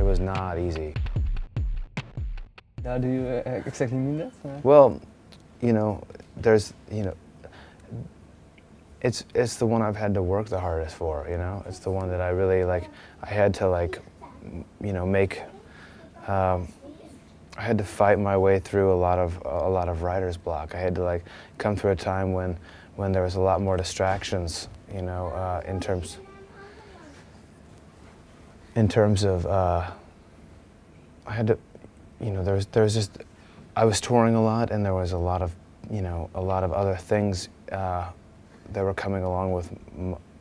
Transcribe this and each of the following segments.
It was not easy. How do you exactly mean that? Well, there's, it's the one I've had to work the hardest for, It's the one that I really, I had to, I had to fight my way through a lot of writer's block. I had to, come through a time when there was a lot more distractions, in terms of, I had to, there was just, I was touring a lot, and there was a lot of, a lot of other things that were coming along with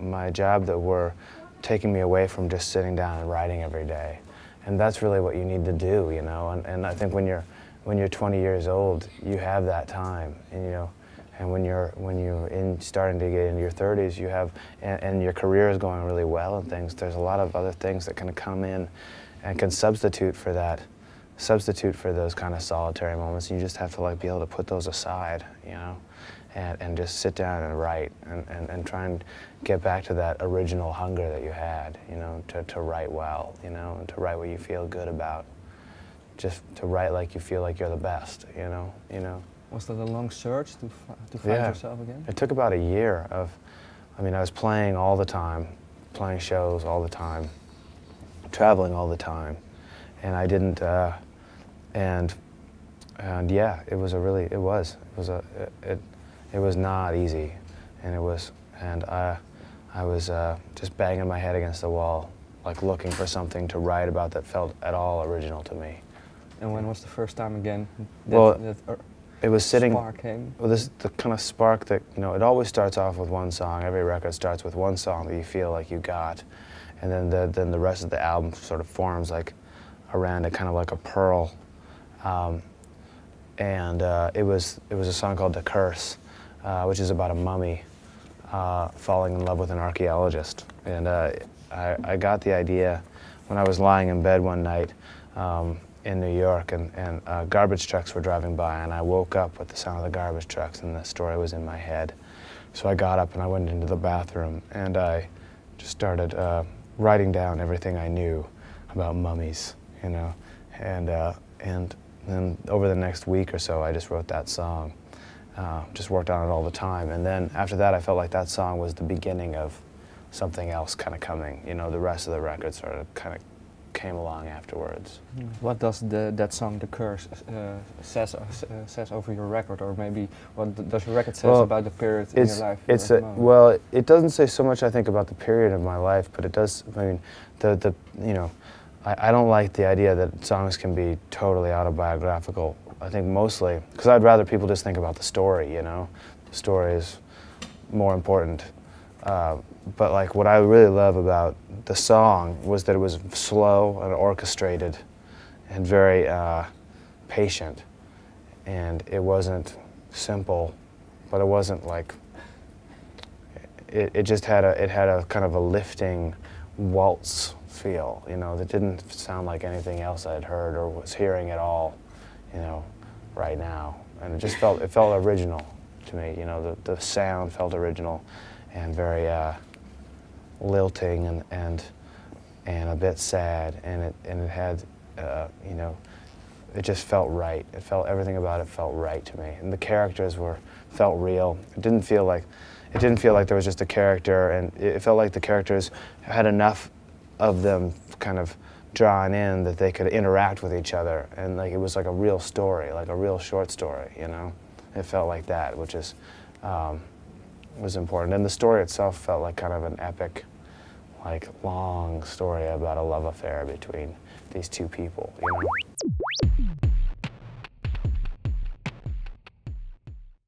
my job that were taking me away from just sitting down and writing every day. And that's really what you need to do, and I think when you're 20 years old, you have that time, and when you're starting to get into your 30s, you have, and your career is going really well and things, there's a lot of other things that can come in and can substitute for those kind of solitary moments. You just have to be able to put those aside, and just sit down and write and try and get back to that original hunger that you had, to write well, and to write what you feel good about. Just to write like you feel like you're the best, Was that a long search to find yourself again? It took about a year of, I was playing all the time, playing shows all the time, traveling all the time, and I didn't, and yeah, it was not easy, and I was just banging my head against the wall, looking for something to write about that felt at all original to me. And when was the first time again it was sitting, spark came? Well, this is the kind of spark that, it always starts off with one song. Every record starts with one song that you feel like you got, and then the rest of the album sort of forms around it, kind of like a pearl. It was a song called "The Curse," which is about a mummy falling in love with an archaeologist. And I got the idea when I was lying in bed one night in New York, and garbage trucks were driving by, and I woke up with the sound of the garbage trucks, and the story was in my head. So I got up and I went into the bathroom, and I just started writing down everything I knew about mummies, and then over the next week or so, I just wrote that song. Just worked on it all the time, and then after that, I felt like that song was the beginning of something else kind of coming. The rest of the record sort of kind of came along afterwards. What does that song, "The Curse," says over your record, or maybe what does your record say about the period in your life? Well, it doesn't say so much, I think, about the period of my life, but it does. I don't like the idea that songs can be totally autobiographical. I think mostly, because I'd rather people just think about the story, The story is more important. But what I really love about the song was that it was slow and orchestrated and very patient. And it wasn't simple, but it wasn't it just had a kind of a lifting waltz feel, that didn't sound like anything else I'd heard or was hearing at all, right now. And it felt original to me, the sound felt original and very lilting and a bit sad, and it had, it just felt right. Everything about it felt right to me, and the characters felt real. It didn't feel like there was just a character, and it felt like the characters had enough of them kind of drawn in that they could interact with each other, and it was like a real story, like a real short story, It felt like that, which is was important, and the story itself felt like kind of an epic, long story about a love affair between these two people,